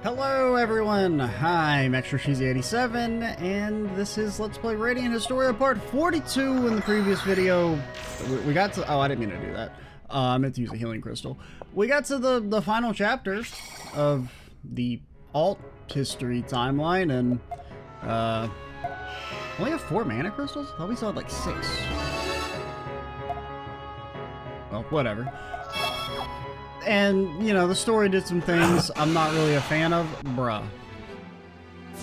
Hello everyone, I'm Extra Cheesy 87, and this is Let's Play Radiant Historia Part 42. In the previous video, we got to, oh, I didn't mean to do that. I meant to use a healing crystal. We got to the final chapter of the alt history timeline, and only have 4 mana crystals? I thought we still had like 6. Well, whatever. And, you know, the story did some things I'm not really a fan of. Bruh.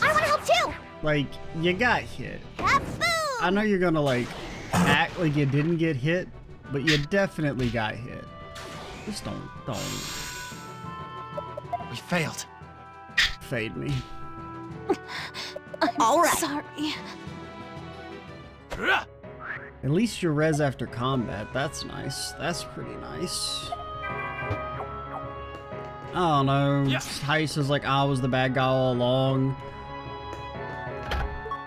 I want to help too! Like, you got hit. Kaboom! I know you're gonna, like, act like you didn't get hit, but you definitely got hit. Just don't. We failed. Fade me. I'm All right. sorry. At least you res after combat. That's nice. That's pretty nice. I don't know. Heiss is like, I was the bad guy all along.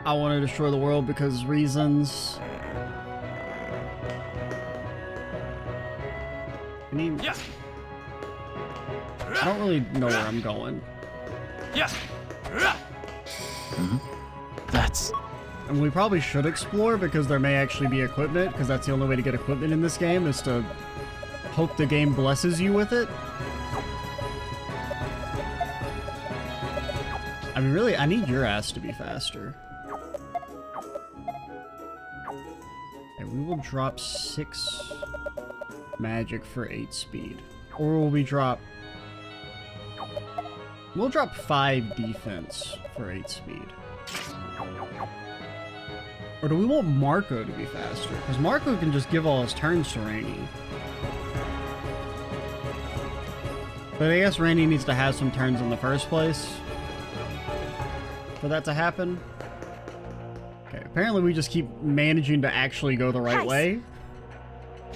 I want to destroy the world because reasons. I don't really know where I'm going. That's... And we probably should explore because there may actually be equipment, because that's the only way to get equipment in this game is to hope the game blesses you with it. I mean, really, I need your ass to be faster. And we will drop 6 magic for 8 speed. Or will we drop... We'll drop 5 defense for 8 speed. Or do we want Marco to be faster? Because Marco can just give all his turns to Rainy. But I guess Rainy needs to have some turns in the first place for that to happen. Okay, apparently we just keep managing to actually go the right Heiss. way.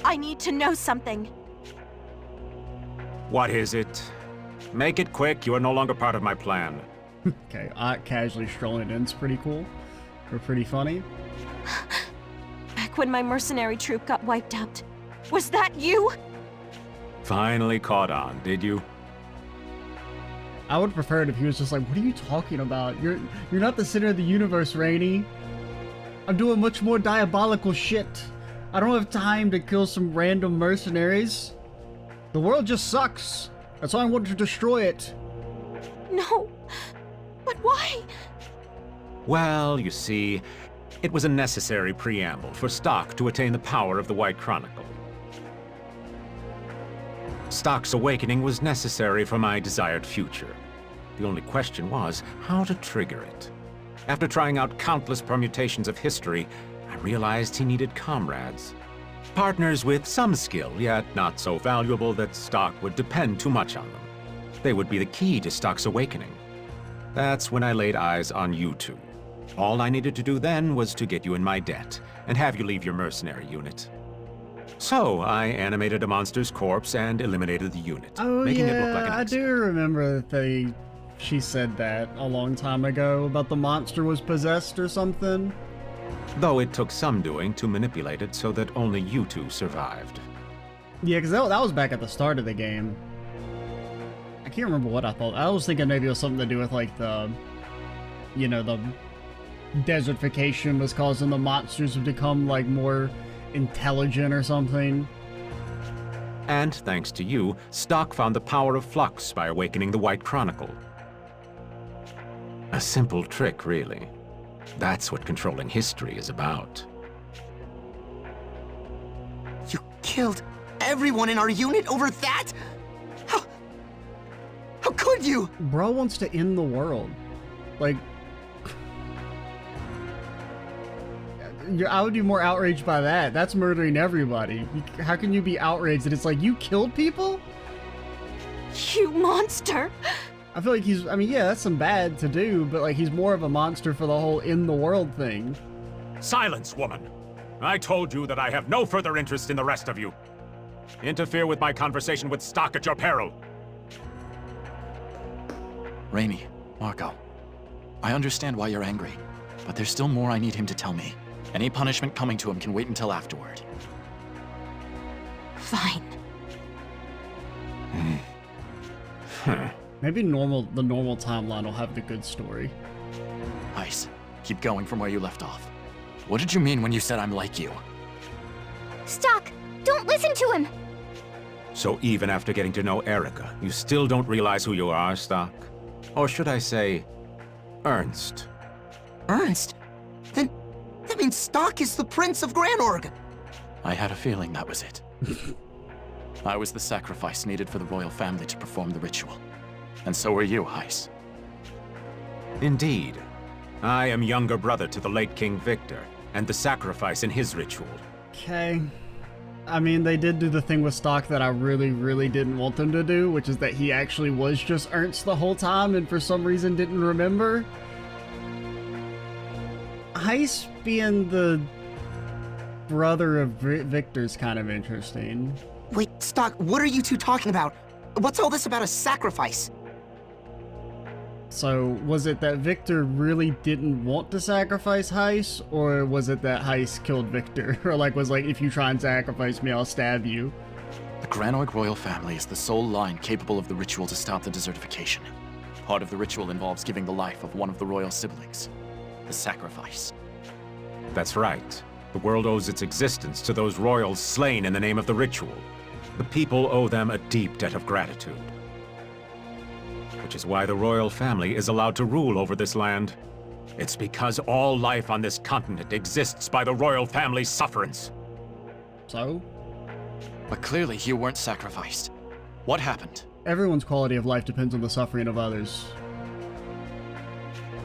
I need to know something. What is it? Make it quick, you are no longer part of my plan. Okay, casually strolling in's pretty cool. Or pretty funny. Back when my mercenary troop got wiped out, was that you? Finally caught on, did you? I would prefer it if he was just like, what are you talking about? You're not the center of the universe, Rainy. I'm doing much more diabolical shit. I don't have time to kill some random mercenaries. The world just sucks. That's why I want to destroy it. No. But why? Well, you see, it was a necessary preamble for Stock to attain the power of the White Chronicle. Stock's awakening was necessary for my desired future. The only question was how to trigger it. After trying out countless permutations of history, I realized he needed comrades. Partners with some skill, yet not so valuable that Stock would depend too much on them. They would be the key to Stock's awakening. That's when I laid eyes on you two. All I needed to do then was to get you in my debt and have you leave your mercenary unit. So, I animated a monster's corpse and eliminated the unit, Oh making yeah, it look like an I do remember that she said that a long time ago about the monster was possessed or something. Though it took some doing to manipulate it so that only you two survived. Yeah, because that was back at the start of the game. I can't remember what I thought. I was thinking maybe it was something to do with like the, you know, the desertification was causing the monsters to become like more intelligent or something. And thanks to you, Stock found the power of flux by awakening the White Chronicle. A simple trick, really. That's what controlling history is about. You killed everyone in our unit over that? How could you? Bro wants to end the world. Like, I would be more outraged by that. That's murdering everybody. How can you be outraged that it's like, you killed people? You monster! I feel like he's, I mean, yeah, that's some bad to do, but like he's more of a monster for the whole in the world thing. Silence, woman! I told you that I have no further interest in the rest of you. Interfere with my conversation with Stock at your peril. Rainy, Marco, I understand why you're angry, but there's still more I need him to tell me. Any punishment coming to him can wait until afterward. Fine. Maybe the normal timeline will have the good story. Heiss, keep going from where you left off. What did you mean when you said I'm like you? Stock, don't listen to him! So even after getting to know Erica, you still don't realize who you are, Stock? Or should I say, Ernst? Ernst? Then that means Stock is the Prince of Granorg. I had a feeling that was it. I was the sacrifice needed for the royal family to perform the ritual. And so were you, Heiss. Indeed. I am younger brother to the late King Victor, and the sacrifice in his ritual. Okay. I mean, they did do the thing with Stock that I really, really didn't want them to do, which is that he actually was just Ernst the whole time and for some reason didn't remember. Heiss being the brother of Victor's kind of interesting. Wait, Stock, what are you two talking about? What's all this about a sacrifice? So, was it that Victor really didn't want to sacrifice Heiss, or was it that Heiss killed Victor? Or was like, if you try and sacrifice me, I'll stab you? The Granorg royal family is the sole line capable of the ritual to stop the desertification. Part of the ritual involves giving the life of one of the royal siblings. The sacrifice. That's right. The world owes its existence to those royals slain in the name of the ritual. The people owe them a deep debt of gratitude. Which is why the royal family is allowed to rule over this land. It's because all life on this continent exists by the royal family's sufferance. So? But clearly you weren't sacrificed. What happened? Everyone's quality of life depends on the suffering of others.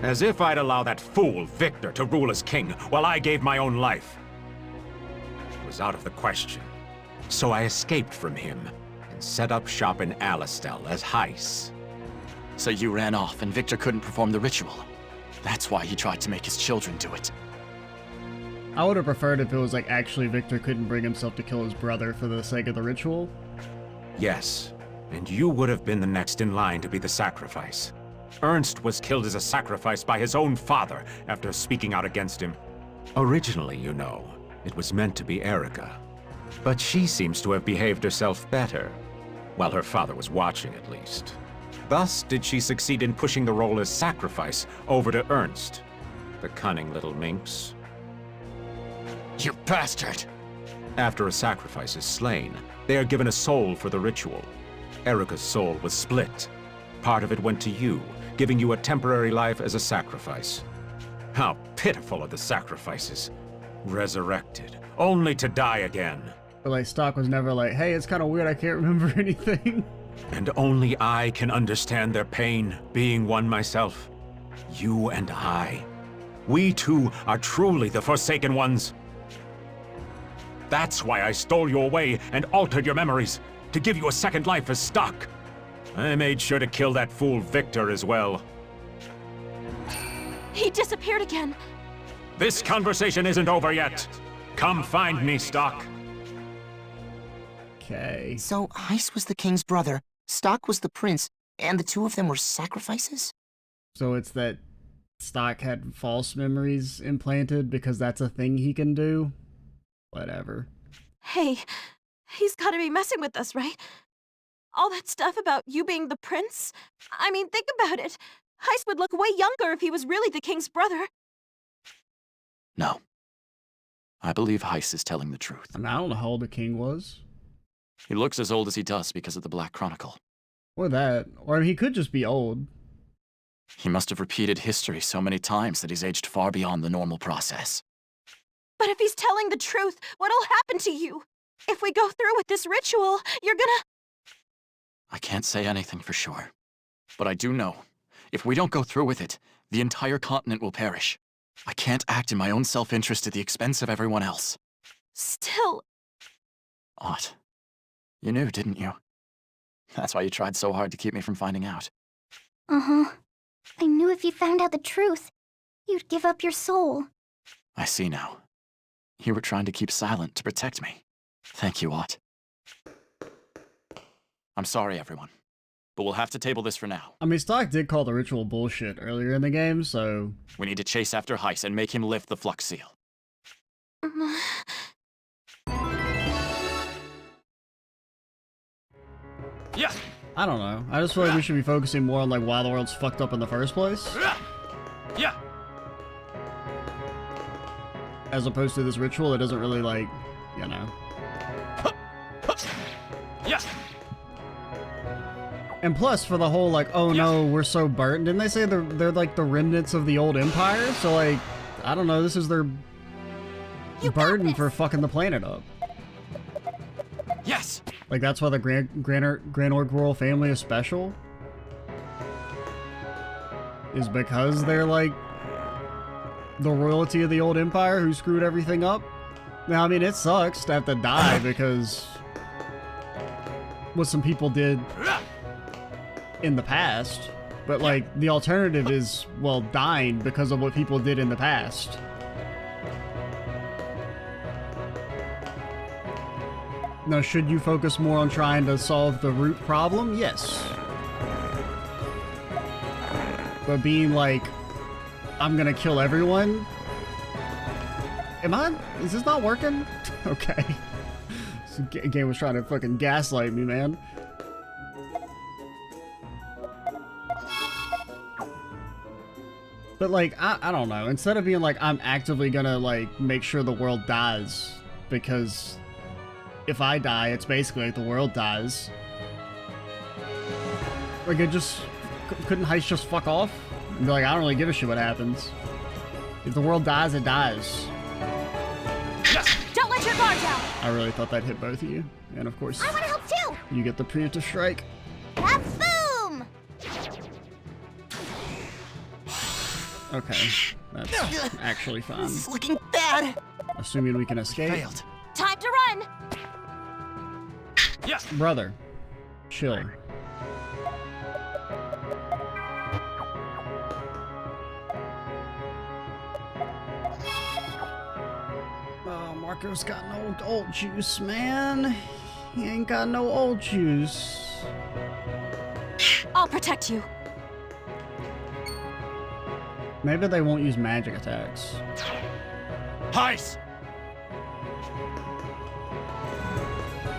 As if I'd allow that fool Victor to rule as king while I gave my own life. It was out of the question. So I escaped from him and set up shop in Alistel as Heiss. So you ran off and Victor couldn't perform the ritual. That's why he tried to make his children do it. I would have preferred if it was like actually Victor couldn't bring himself to kill his brother for the sake of the ritual. Yes, and you would have been the next in line to be the sacrifice. Ernst was killed as a sacrifice by his own father after speaking out against him. Originally, you know, it was meant to be Erica. But she seems to have behaved herself better. While her father was watching, at least. Thus did she succeed in pushing the role as sacrifice over to Ernst. The cunning little minx. You bastard! After a sacrifice is slain, they are given a soul for the ritual. Erica's soul was split. Part of it went to you, giving you a temporary life as a sacrifice. How pitiful are the sacrifices. Resurrected, only to die again. But like Stock was never like, hey, it's kind of weird, I can't remember anything. And only I can understand their pain, being one myself. You and I. We two are truly the Forsaken Ones. That's why I stole you away and altered your memories, to give you a second life as Stock. I made sure to kill that fool Victor as well. He disappeared again. This conversation isn't over yet. Come find me, Stock. Okay. So Heiss was the king's brother, Stock was the prince, and the two of them were sacrifices? So it's that Stock had false memories implanted because that's a thing he can do? Whatever. Hey, he's gotta be messing with us, right? All that stuff about you being the prince? I mean, think about it. Heiss would look way younger if he was really the king's brother. No. I believe Heiss is telling the truth. I mean, I don't know how old the king was. He looks as old as he does because of the Black Chronicle. Or that. Or he could just be old. He must have repeated history so many times that he's aged far beyond the normal process. But if he's telling the truth, what'll happen to you? If we go through with this ritual, you're gonna... I can't say anything for sure. But I do know, if we don't go through with it, the entire continent will perish. I can't act in my own self-interest at the expense of everyone else. Still... Ott. You knew, didn't you? That's why you tried so hard to keep me from finding out. Uh-huh. I knew if you found out the truth, you'd give up your soul. I see now. You were trying to keep silent to protect me. Thank you, Ott. I'm sorry, everyone. But we'll have to table this for now. I mean, Stock did call the ritual bullshit earlier in the game, so... We need to chase after Heiss and make him lift the Flux Seal. Yeah. I don't know. I just feel like we should be focusing more on like why the world's fucked up in the first place. Yeah. As opposed to this ritual that doesn't really like, you know. Yeah. And plus, for the whole like, oh no, we're so burnt. Didn't they say they're like the remnants of the old empire? So like, I don't know. This is their burden for fucking the planet up. Yes. Like that's why the Grand Orc royal family is special. Is because they're like the royalty of the old empire who screwed everything up. Now, I mean, it sucks to have to die because what some people did in the past, but like the alternative is, well, dying because of what people did in the past. Now, should you focus more on trying to solve the root problem? Yes. But being like, I'm gonna kill everyone? Is this not working? Okay. This game was trying to fucking gaslight me, man. But like, I don't know. Instead of being like, I'm actively gonna like make sure the world dies, because if I die, it's basically like the world dies. Like, it just couldn't Heiss just fuck off and be like, I don't really give a shit what happens. If the world dies, it dies. Don't let your guard down! I really thought that hit both of you. And of course, I want to help too! you get the preemptive strike. Boom! Okay, that's actually fine. This is looking bad. Assuming we can escape. Failed. Time to run! Yes. Brother, chill. Oh, Marco's got no old juice, man. He ain't got no old juice. I'll protect you. Maybe they won't use magic attacks. Heiss.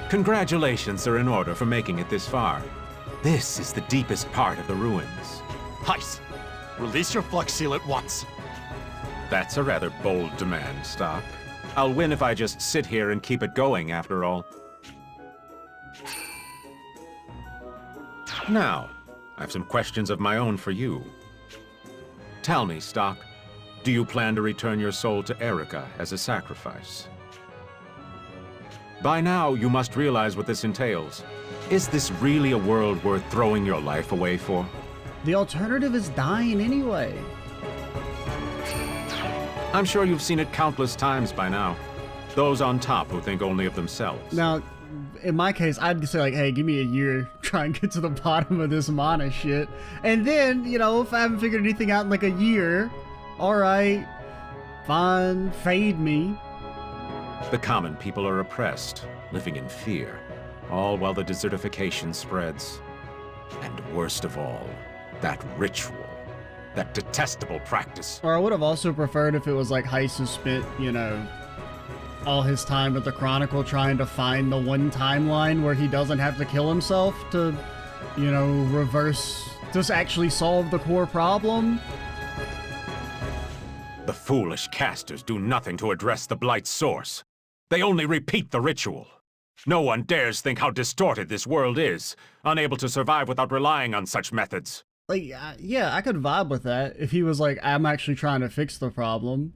Congratulations are in order for making it this far. This is the deepest part of the ruins. Heiss. Release your Flux Seal at once. That's a rather bold demand, Stock. I'll win if I just sit here and keep it going, after all. Now, I have some questions of my own for you. Tell me, Stock, do you plan to return your soul to Erica as a sacrifice? By now, you must realize what this entails. Is this really a world worth throwing your life away for? The alternative is dying anyway. I'm sure you've seen it countless times by now. Those on top who think only of themselves. Now, in my case, I'd say like, hey, give me a year, try and get to the bottom of this mana shit. And then, you know, if I haven't figured anything out in like a year, alright, fine, fade me. The common people are oppressed, living in fear, all while the desertification spreads. And worst of all, that ritual. That detestable practice. Or I would have also preferred if it was like Heiss who spent, you know, all his time at the Chronicle trying to find the one timeline where he doesn't have to kill himself to, you know, reverse, just actually solve the core problem. The foolish casters do nothing to address the Blight's source. They only repeat the ritual. No one dares think how distorted this world is, unable to survive without relying on such methods. Like, yeah, I could vibe with that if he was like, I'm actually trying to fix the problem.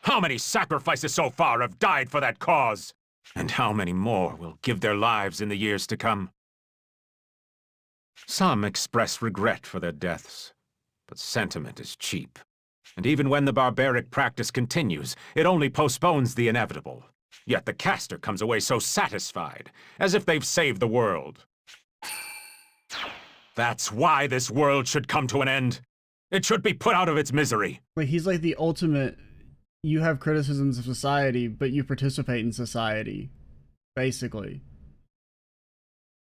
How many sacrifices so far have died for that cause? And how many more will give their lives in the years to come? Some express regret for their deaths, but sentiment is cheap. And even when the barbaric practice continues, it only postpones the inevitable. Yet the caster comes away so satisfied, as if they've saved the world. That's why this world should come to an end. It should be put out of its misery. Like, he's like the ultimate, you have criticisms of society, but you participate in society. Basically.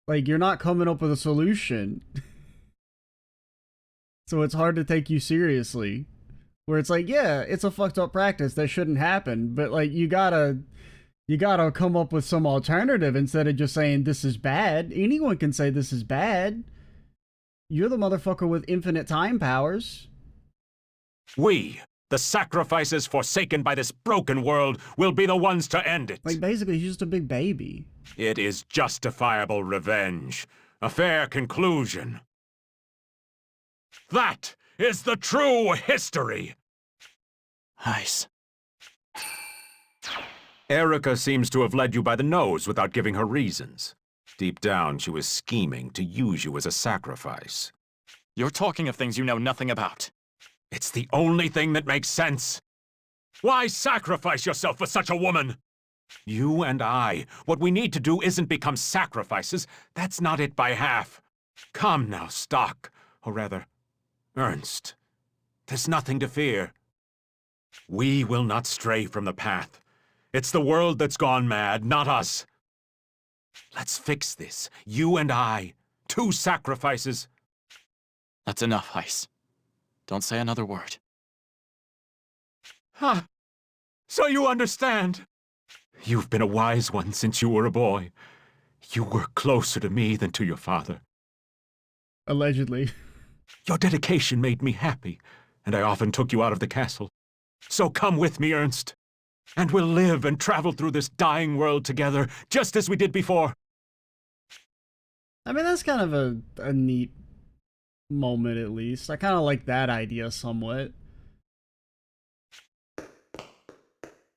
Like, you're not coming up with a solution. So it's hard to take you seriously. Where it's like, yeah, it's a fucked up practice that shouldn't happen, but like, you gotta You gotta come up with some alternative instead of just saying this is bad. Anyone can say this is bad. You're the motherfucker with infinite time powers. We, the sacrifices forsaken by this broken world, will be the ones to end it. Like, basically, he's just a big baby. It is justifiable revenge. A fair conclusion. That is the true history! Heiss. Erica seems to have led you by the nose without giving her reasons. Deep down, she was scheming to use you as a sacrifice. You're talking of things you know nothing about. It's the only thing that makes sense. Why sacrifice yourself for such a woman? You and I, what we need to do isn't become sacrifices. That's not it by half. Come now, Stock. Or rather, Ernst. There's nothing to fear. We will not stray from the path. It's the world that's gone mad, not us. Let's fix this, you and I. 2 sacrifices. That's enough, Heiss. Don't say another word. Huh. So you understand. You've been a wise one since you were a boy. You were closer to me than to your father. Allegedly. Your dedication made me happy, and I often took you out of the castle. So come with me, Ernst. And we'll live and travel through this dying world together, just as we did before. I mean, that's kind of a neat moment, at least. I kind of like that idea somewhat.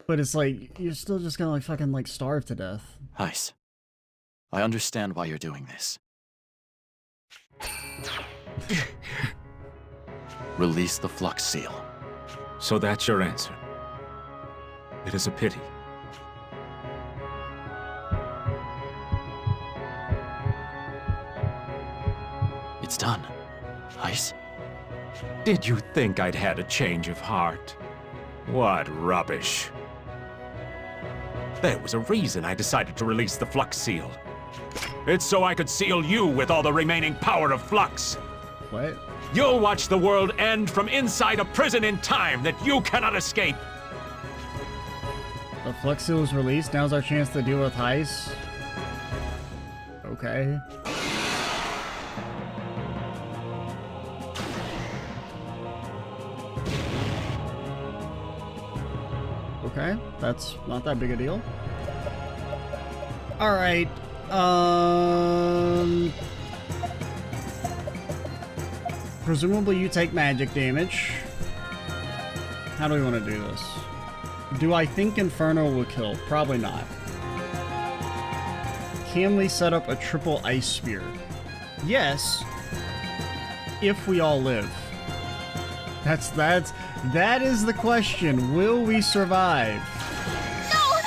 But it's like, you're still just gonna like fucking like starve to death. Heiss. I understand why you're doing this. Release the flux seal. So that's your answer. It is a pity. It's done. Heiss. Did you think I'd had a change of heart? What rubbish. There was a reason I decided to release the flux seal. It's so I could seal you with all the remaining power of flux. What? You'll watch the world end from inside a prison in time that you cannot escape. The Flux Seal is released. Now's our chance to deal with Heiss. Okay. Okay, that's not that big a deal. Alright, presumably you take magic damage. How do we want to do this? Do I think Inferno will kill? Probably not. Can we set up a triple ice spear? Yes. If we all live. That is the question. Will we survive? No!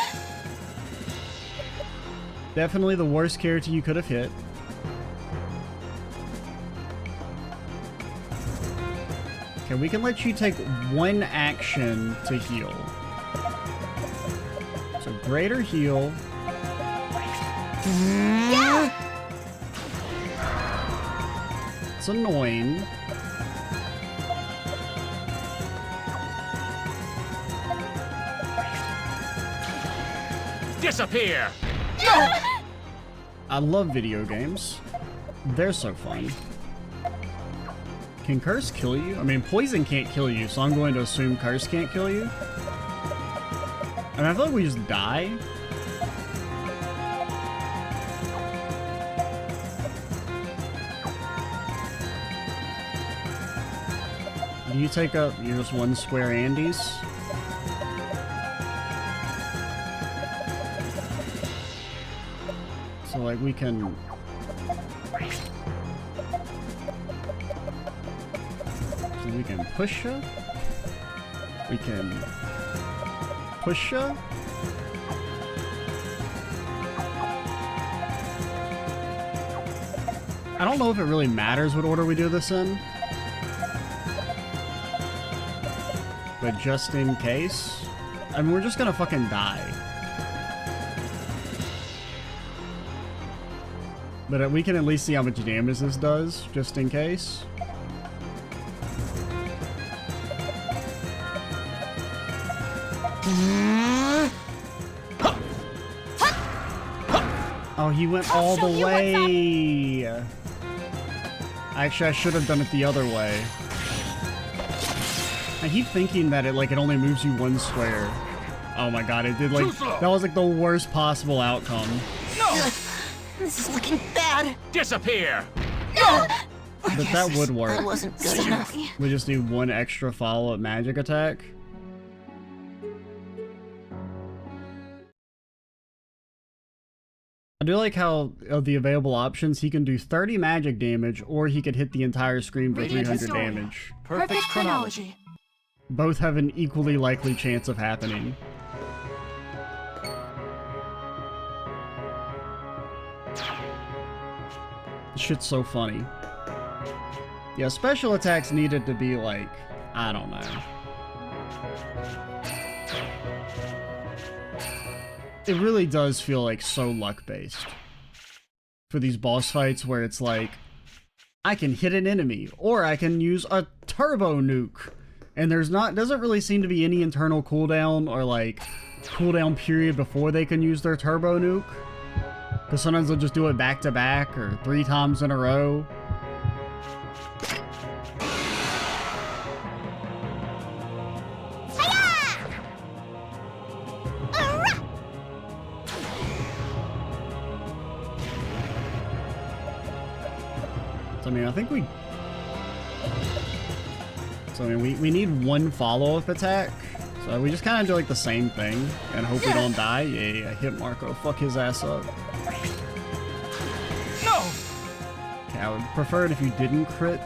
Definitely the worst character you could have hit. Okay, we can let you take 1 action to heal. So greater heal. Yeah! It's annoying. Disappear! I love video games. They're so fun. Can Curse kill you? I mean, Poison can't kill you, so I'm going to assume Curse can't kill you. And I feel like we just die. Do you take up, you're just 1 square Andes? So like we can... So we can push her? We can... push her? I don't know if it really matters what order we do this in. But just in case... I mean, we're just gonna fucking die. But we can at least see how much damage this does, just in case. Oh, he went I'll all show the you what's up. way. Actually, I should have done it the other way. I keep thinking that it only moves you one square. Oh my god, it did that was like the worst possible outcome. This is looking bad. Disappear! But that would work. That wasn't good enough. We just need one extra follow-up magic attack. I do like how, of the available options, he can do 30 magic damage, or he could hit the entire screen for Radiant 300 Historia. damage. Perfect chronology. Both have an equally likely chance of happening. This shit's so funny. Yeah, special attacks needed to be like, I don't know. It really does feel like so luck-based. For these boss fights where it's like, I can hit an enemy, or I can use a turbo nuke. And doesn't really seem to be any internal cooldown or like cooldown period before they can use their turbo nuke. Because sometimes they'll just do it back to back or 3 times in a row. So, I mean, I think we need one follow-up attack. So we just kind of do like the same thing and hope we don't die. Yeah, hit Marco. Fuck his ass up. No! Okay, I would prefer it if you didn't crit.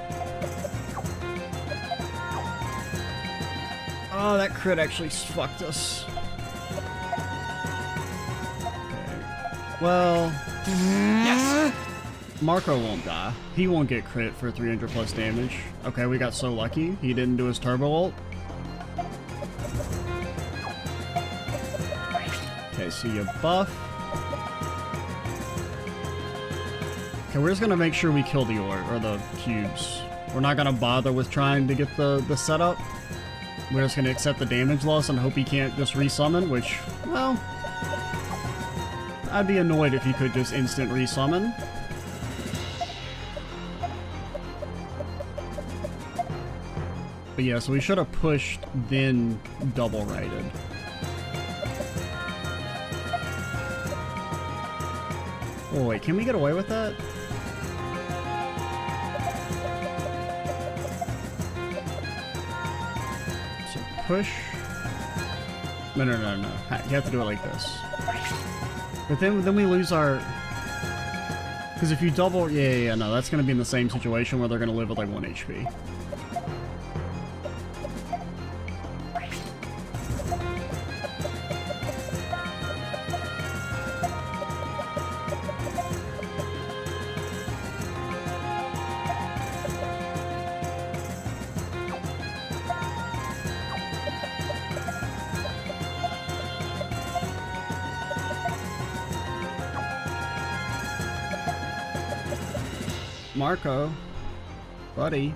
Oh, that crit actually fucked us. Okay. Well... Yes! Marco won't die. He won't get crit for 300 plus damage. Okay, we got so lucky. He didn't do his turbo ult. Okay, so you buff. Okay, we're just gonna make sure we kill the orb, or the cubes. We're not gonna bother with trying to get the setup. We're just gonna accept the damage loss and hope he can't just resummon, which, well... I'd be annoyed if he could just instant resummon. But yeah, so we should have pushed, then double righted. Oh wait, can we get away with that? So push. No. You have to do it like this. But then we lose our... Because if you double... Yeah, no, that's going to be in the same situation where they're going to live with like 1 HP. Marco, buddy,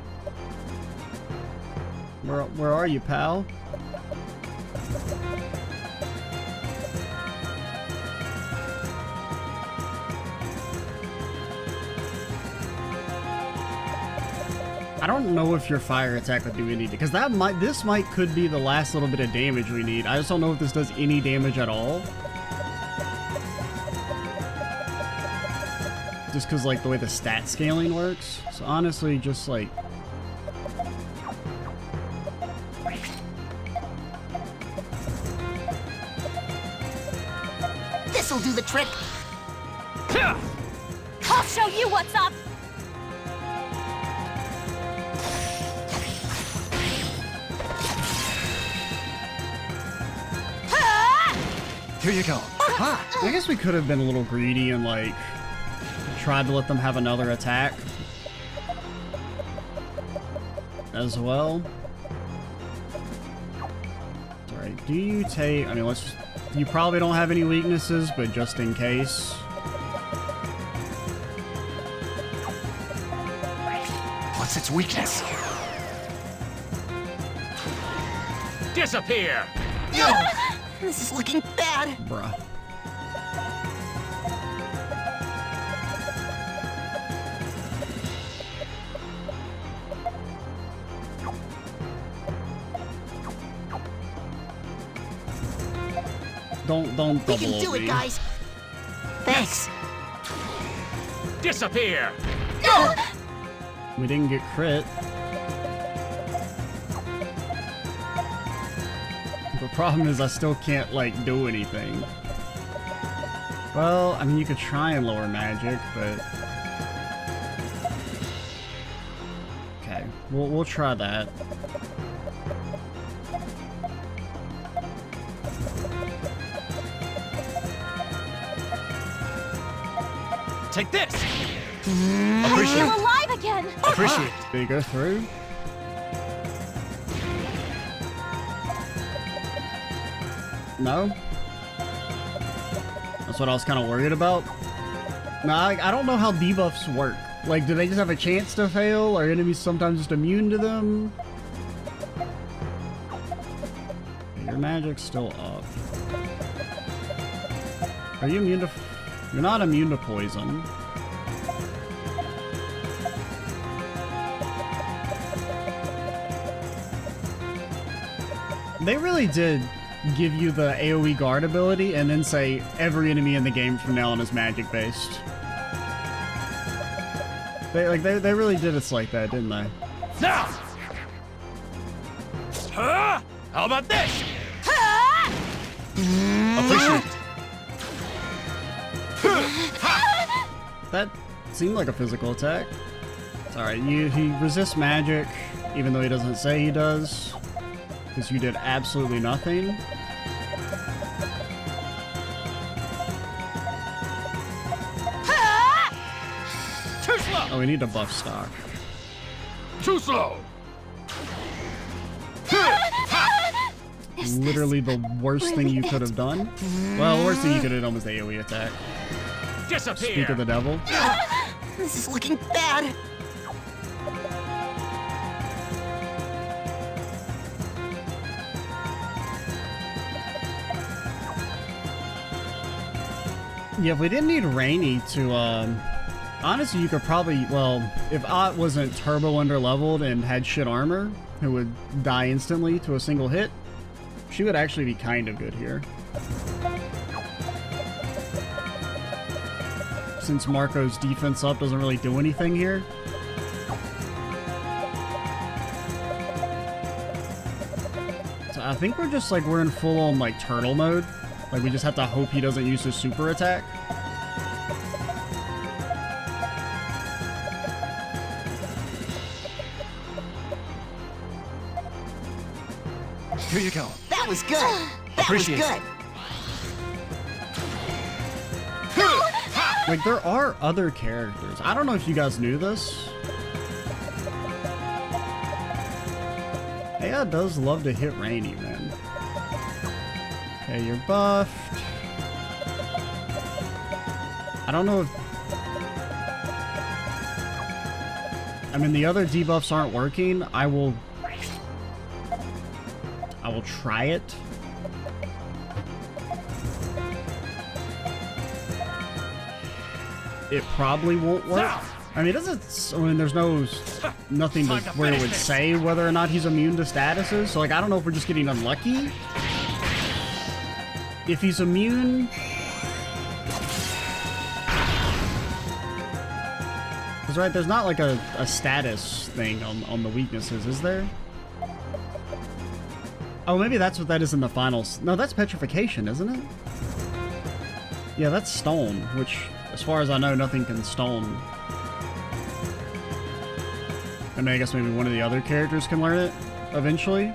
where are you, pal? I don't know if your fire attack would do anything, because this could be the last little bit of damage we need. I just don't know if this does any damage at all. Just because, like, the way the stat scaling works. So honestly, just, like... This'll do the trick. I'll show you what's up! Here you go. I guess we could have been a little greedy and, like... tried to let them have another attack as well. Alright, do you take... I mean, you probably don't have any weaknesses, but just in case. What's its weakness? Disappear! This is looking bad. Bruh. Don't double We can do ult it, me. guys. Thanks. Disappear! We didn't get crit. The problem is I still can't, like, do anything. Well, I mean, you could try and lower magic, but... Okay, we'll try that. Take this! I Appreciate feel it. alive again! Appreciate it. Did he go through? No? That's what I was kind of worried about. No, I don't know how debuffs work. Like, do they just have a chance to fail? Are enemies sometimes just immune to them? Your magic's still up. Are you immune to... You're not immune to poison. They really did give you the AoE guard ability and then say every enemy in the game from now on is magic based. They really did it like that, didn't they? Now! Huh? How about this? Appreciate it. That seemed like a physical attack. It's alright, he resists magic, even though he doesn't say he does. Because you did absolutely nothing. Too slow! Oh, we need to buff stock. Too slow! Literally the worst thing you could have done. Well, the worst thing you could have done was the AoE attack. Disappear! Speak of the devil. This is looking bad. Yeah, if we didn't need Rainy to, honestly, you could probably, well, if Ott wasn't turbo underleveled and had shit armor, who would die instantly to a single hit, she would actually be kind of good here. Since Marco's defense up doesn't really do anything here. So I think we're just like, we're in full on like turtle mode. Like we just have to hope he doesn't use his super attack. Here you go. That was good. That Appreciate was it. good. Like there are other characters. I don't know if you guys knew this. Aya does love to hit Rainy, man. Okay, you're buffed. I don't know if... I mean, the other debuffs aren't working. I will try it. It probably won't work. I mean, it doesn't... I mean, there's nothing to, where it would say whether or not he's immune to statuses. So, like, I don't know if we're just getting unlucky. If he's immune... Because, right, there's not, like, a status thing on the weaknesses, is there? Oh, maybe that's what that is in the finals. No, that's petrification, isn't it? Yeah, that's stone, which, as far as I know, nothing can stone. I mean, I guess maybe one of the other characters can learn it eventually.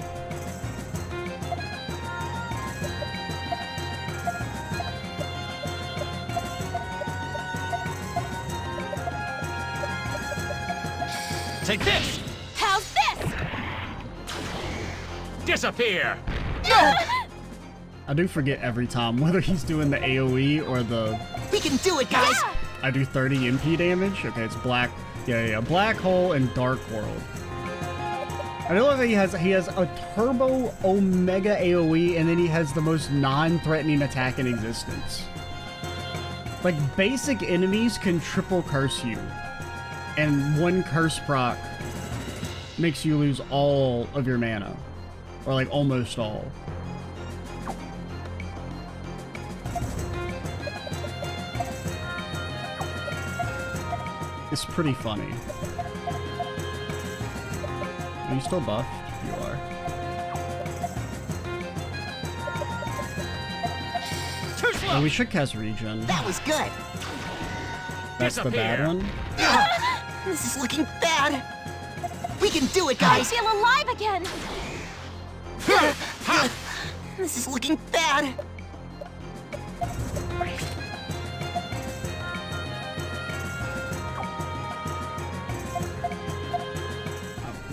Take this! How's this? Disappear! I do forget every time whether he's doing the AoE or the... We can do it, guys. I do 30 MP damage. Okay, it's black. Yeah, Black Hole and Dark World. I know that he has a turbo omega AoE and then he has the most non-threatening attack in existence. Like, basic enemies can triple curse you. And one curse proc makes you lose all of your mana. Or like almost all. is pretty funny. Are you still buffed? You are. Oh, we should cast regen. That was good. That's the bad one? This is looking bad. We can do it, I guys. feel alive again! This is looking bad.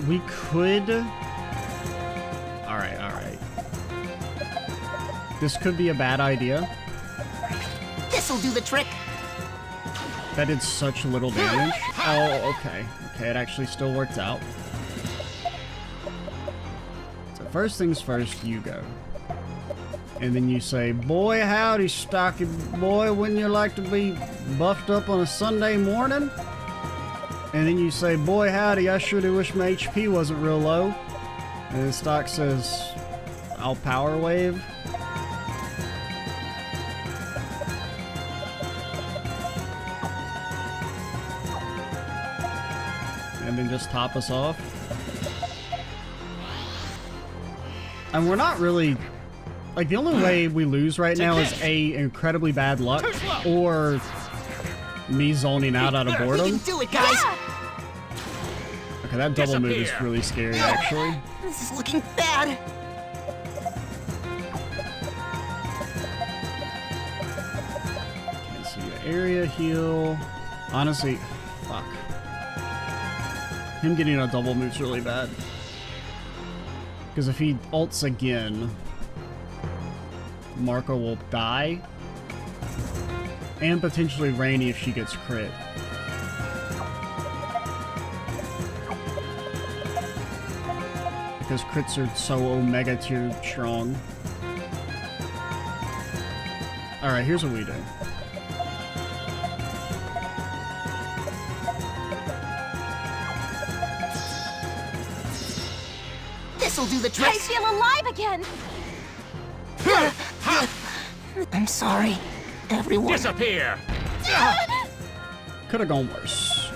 We could... Alright, alright. This could be a bad idea. This'll do the trick. That did such little damage. Oh, okay. Okay, it actually still worked out. So first things first, you go. And then you say, boy, howdy, stocky boy, wouldn't you like to be buffed up on a Sunday morning? And then you say, boy, howdy, I sure do wish my HP wasn't real low. And the stock says, I'll power wave. And then just top us off. And we're not really... Like, the only way we lose right now is A, incredibly bad luck, or me zoning out of We boredom. can do it, guys. Okay, that double move is really scary, actually. This is looking bad. Okay, so your area heal. Honestly, fuck. Him getting a double move's really bad. Because if he ults again, Marco will die. And potentially Rainy if she gets crit. Because crits are so omega tier strong. Alright, here's what we do. This'll do the I trick. feel alive again! I'm sorry, everyone. Disappear! Could have gone worse.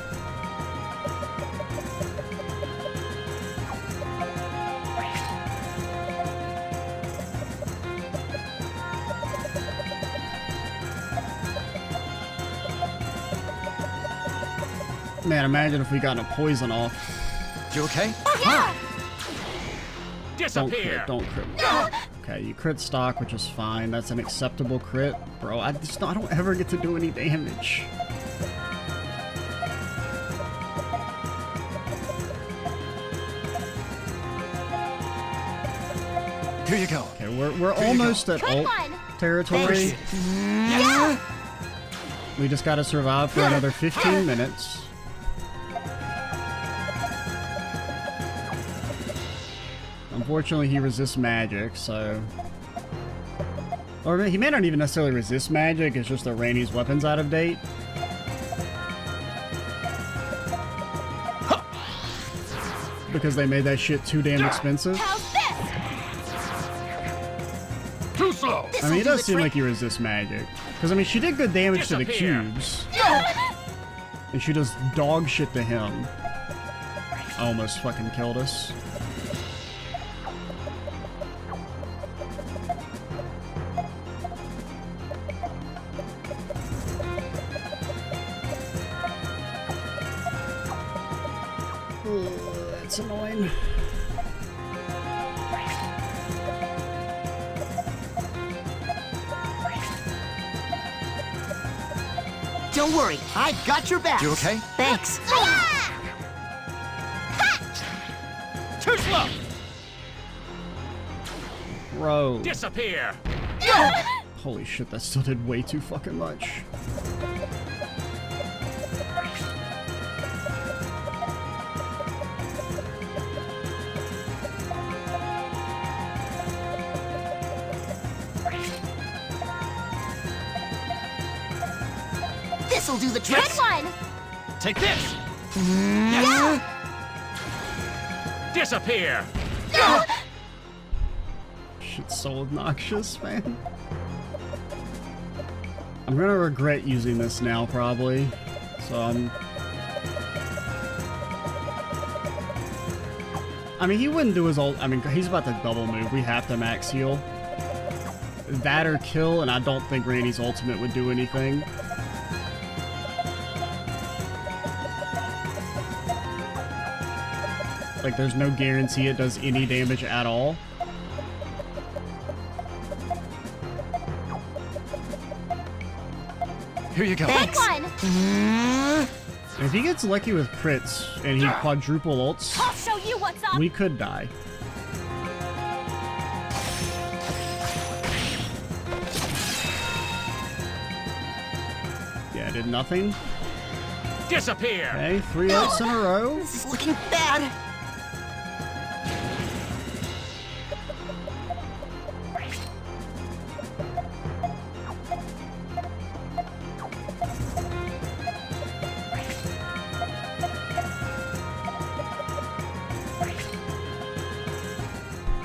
Man, imagine if we got a poison off. You okay? Yeah! Don't crit, Disappear! don't crit. Okay, you crit stock, which is fine. That's an acceptable crit. Bro, I don't ever get to do any damage. Here you go. Okay, we're almost at ult territory. Yeah. We just gotta survive for another 15 minutes. Unfortunately, he resists magic, so... Or he may not even necessarily resist magic, it's just that Rainy's weapon's out of date. Because they made that shit too damn expensive. How's this? Too slow! I mean, it does seem like he resists magic. Because, I mean, she did good damage to the Disappear. cubes. And she does dog shit to him. Almost fucking killed us. That's annoying. Don't worry, I've got your back. You okay? Thanks. Too slow! Bro. Disappear! Holy shit, that still did way too fucking much. This'll do the trick. Good one! Take this! Yeah. Disappear! Shit's so obnoxious, man. I'm gonna regret using this now, probably. So I'm I mean, he wouldn't do his ult. I mean, he's about to double move. We have to max heal. That or kill, and I don't think Randy's ultimate would do anything. Like, there's no guarantee it does any damage at all. Here you go. Thanks. If he gets lucky with crits and he quadruple ults, I'll show you what's up. we could die. Yeah, did nothing. Disappear! Okay, 3 ults in a row. This is looking bad.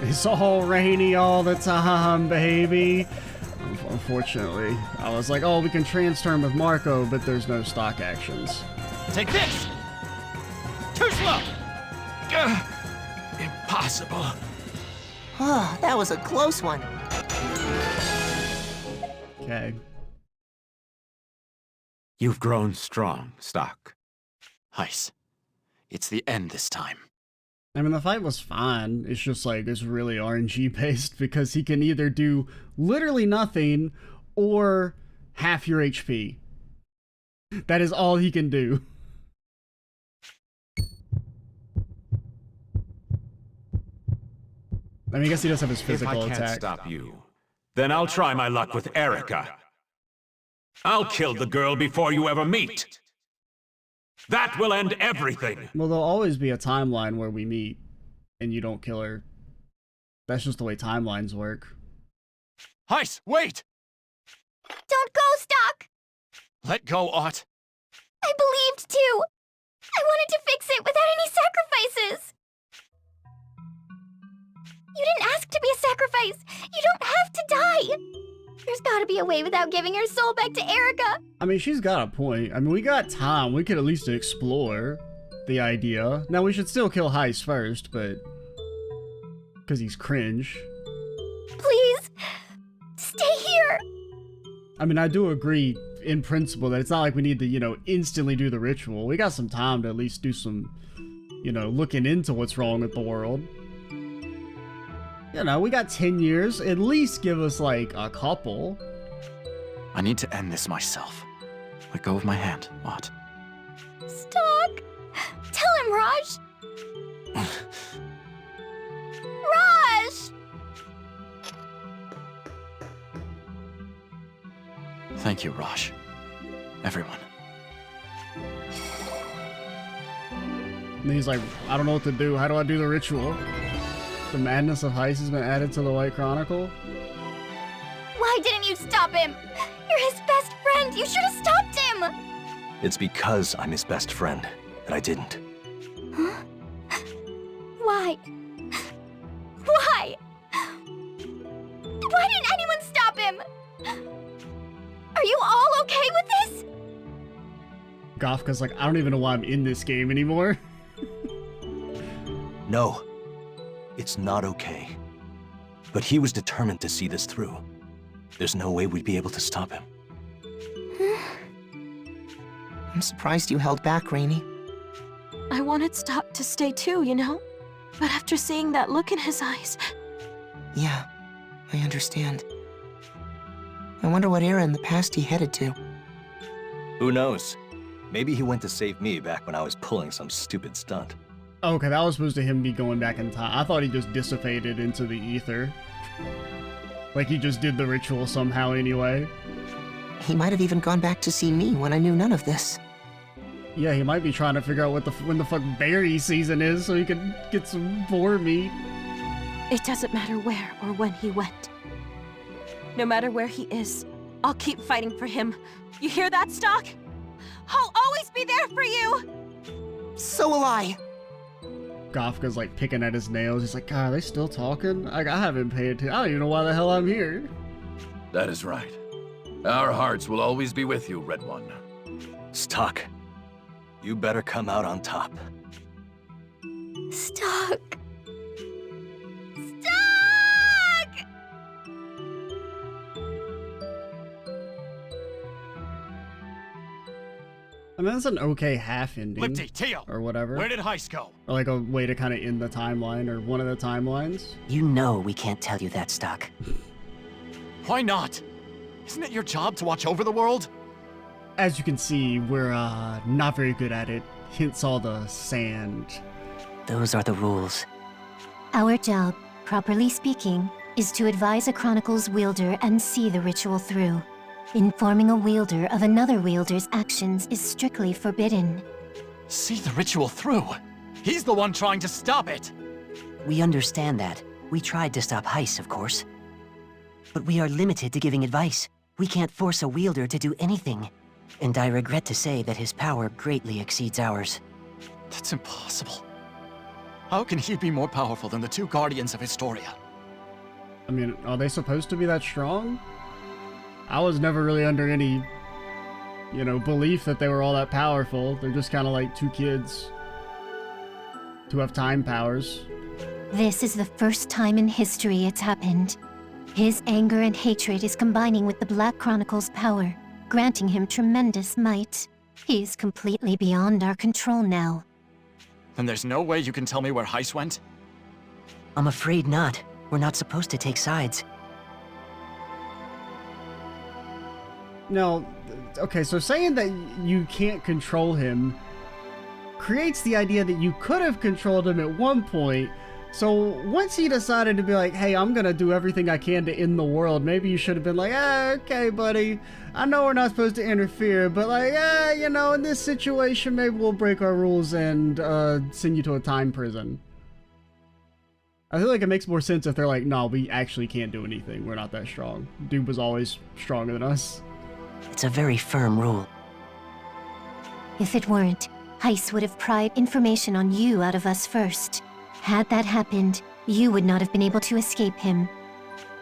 It's all rainy all the time, baby. Unfortunately, I was like, oh, we can transturn with Marco, but there's no stock actions. Take this! Too slow! Impossible. Oh, that was a close one. Okay. You've grown strong, Stock. Heiss, it's the end this time. I mean, the fight was fine. It's just like, it's really RNG based because he can either do literally nothing or half your HP. That is all he can do. I mean, I guess he does have his physical If I can't attack. stop you, then I'll try my luck with Erica. I'll kill the girl before you ever meet. That will end everything. Well, there'll always be a timeline where we meet and you don't kill her. That's just the way timelines work. Heiss, wait! Don't go, Stock! Let go, Ott. I believed too! I wanted to fix it without any sacrifices! You didn't ask to be a sacrifice! You don't have to die! There's gotta be a way without giving her soul back to Erica! I mean, she's got a point. I mean, we got time. We could at least explore the idea. Now, we should still kill Heiss first, but... because he's cringe. Please! Stay here! I mean, I do agree in principle that it's not like we need to, you know, instantly do the ritual. We got some time to at least do some, you know, looking into what's wrong with the world. You know, we got 10 years. At least give us, like, a couple. I need to end this myself. Let go of my hand, Ott. Stock! Tell him, Raj! Raj! Thank you, Raj. Everyone. And he's like, I don't know what to do. How do I do the ritual? The madness of Heiss has been added to the White Chronicle. Why didn't you stop him? You're his best friend! You should have stopped him! It's because I'm his best friend that I didn't. Huh? Why? Why? Why didn't anyone stop him? Are you all okay with this? Gofka's like, I don't even know why I'm in this game anymore. No, it's not okay. But he was determined to see this through. There's no way we'd be able to stop him. I'm surprised you held back, Rainey. I wanted Stock to stay too, you know? But after seeing that look in his eyes... Yeah, I understand. I wonder what era in the past he headed to. Who knows? Maybe he went to save me back when I was pulling some stupid stunt. Okay, that was supposed to him be going back in time. I thought he just dissipated into the ether. Like he just did the ritual somehow anyway. He might have even gone back to see me when I knew none of this. Yeah, he might be trying to figure out what when the fuck berry season is so he can get some boar meat. It doesn't matter where or when he went. No matter where he is, I'll keep fighting for him. You hear that, Stock? I'll always be there for you! So will I! Gofka's like picking at his nails. He's like, God, are they still talking? I haven't paid attention. I don't even know why the hell I'm here. That is right. Our hearts will always be with you, Red One. Stock, you better come out on top. Stock. I mean, that's an okay half ending. Lipty, Teo, or whatever. where did Heiss go? Or like a way to kind of end the timeline, or one of the timelines. You know we can't tell you that, Stock. Why not? Isn't it your job to watch over the world? As you can see, we're not very good at it. Hence all the sand. Those are the rules. Our job, properly speaking, is to advise a Chronicles wielder and see the ritual through. Informing a wielder of another wielder's actions is strictly forbidden. See the ritual through. He's the one trying to stop it. We understand that. We tried to stop Heiss, of course. But we are limited to giving advice. We can't force a wielder to do anything. And I regret to say that his power greatly exceeds ours. That's impossible. How can he be more powerful than the two guardians of Historia? I mean, are they supposed to be that strong? I was never really under any, you know, belief that they were all that powerful. They're just kind of like two kids who have time powers. This is the first time in history it's happened. His anger and hatred is combining with the Black Chronicle's power, granting him tremendous might. He is completely beyond our control now. Then there's no way you can tell me where Heiss went? I'm afraid not. We're not supposed to take sides. No, okay, so saying that you can't control him creates the idea that you could have controlled him at one point. So once he decided to be like, hey, I'm gonna do everything I can to end the world, maybe you should have been like, okay, buddy, I know we're not supposed to interfere, but like, you know, in this situation, maybe we'll break our rules and send you to a time prison. I feel like it makes more sense if they're like, no, we actually can't do anything. We're not that strong. Dude was always stronger than us. It's a very firm rule. If it weren't, Heiss would have pried information on you out of us first. Had that happened, you would not have been able to escape him.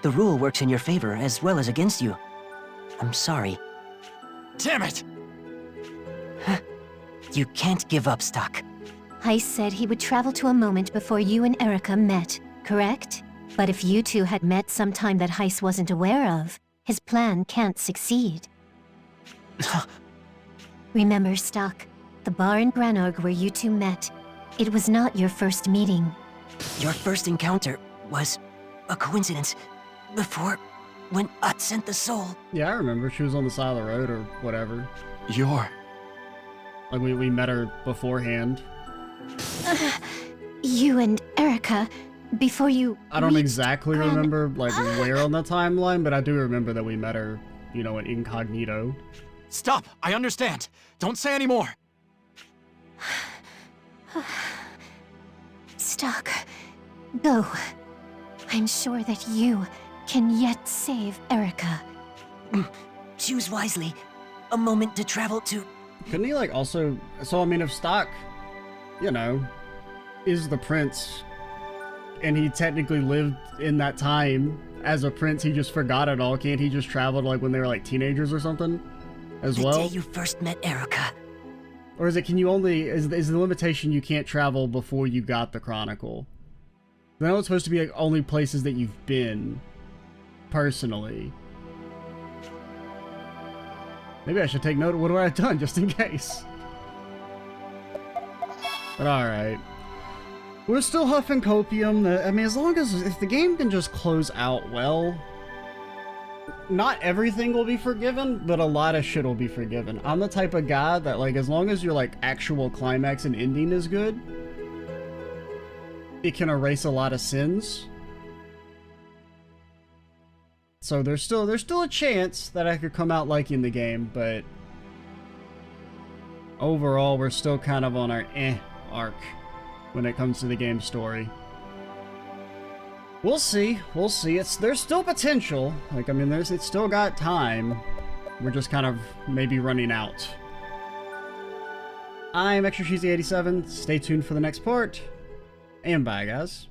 The rule works in your favor as well as against you. I'm sorry. Damn it! You can't give up, Stock. Heiss said he would travel to a moment before you and Erica met, correct? But if you two had met sometime that Heiss wasn't aware of, his plan can't succeed. Remember, Stock, the bar in Granog where you two met. It was not your first meeting. Your first encounter was a coincidence before when Ut sent the soul. Yeah, I remember. She was on the side of the road or whatever. You're... Like, we met her beforehand. You and Erica, before you I don't reached exactly Gran- remember, like, where on the timeline, but I do remember that we met her, you know, in incognito. Stop! I understand! Don't say any more! Stock, go. I'm sure that you can yet save Erica. Choose wisely. A moment to travel to... Couldn't he, like, also... So, I mean, if Stock, you know, is the prince, and he technically lived in that time as a prince, he just forgot it all. Can't he just travel to, like, when they were, like, teenagers or something as well? The day you first met Erica. Or is it, can you only... Is the limitation you can't travel before you got the Chronicle? I know it's supposed to be, like, only places that you've been, personally. Maybe I should take note of what I've done, just in case. But alright. We're still huffing copium. I mean, as long as... If the game can just close out well... Not everything will be forgiven, but a lot of shit will be forgiven. I'm the type of guy that, like, as long as your, like, actual climax and ending is good, it can erase a lot of sins. So there's still a chance that I could come out liking the game, but overall we're still kind of on our arc when it comes to the game's story. We'll see. We'll see. There's still potential. Like, I mean, it's still got time. We're just kind of maybe running out. I'm Extra Cheesy 87. Stay tuned for the next part. And bye, guys.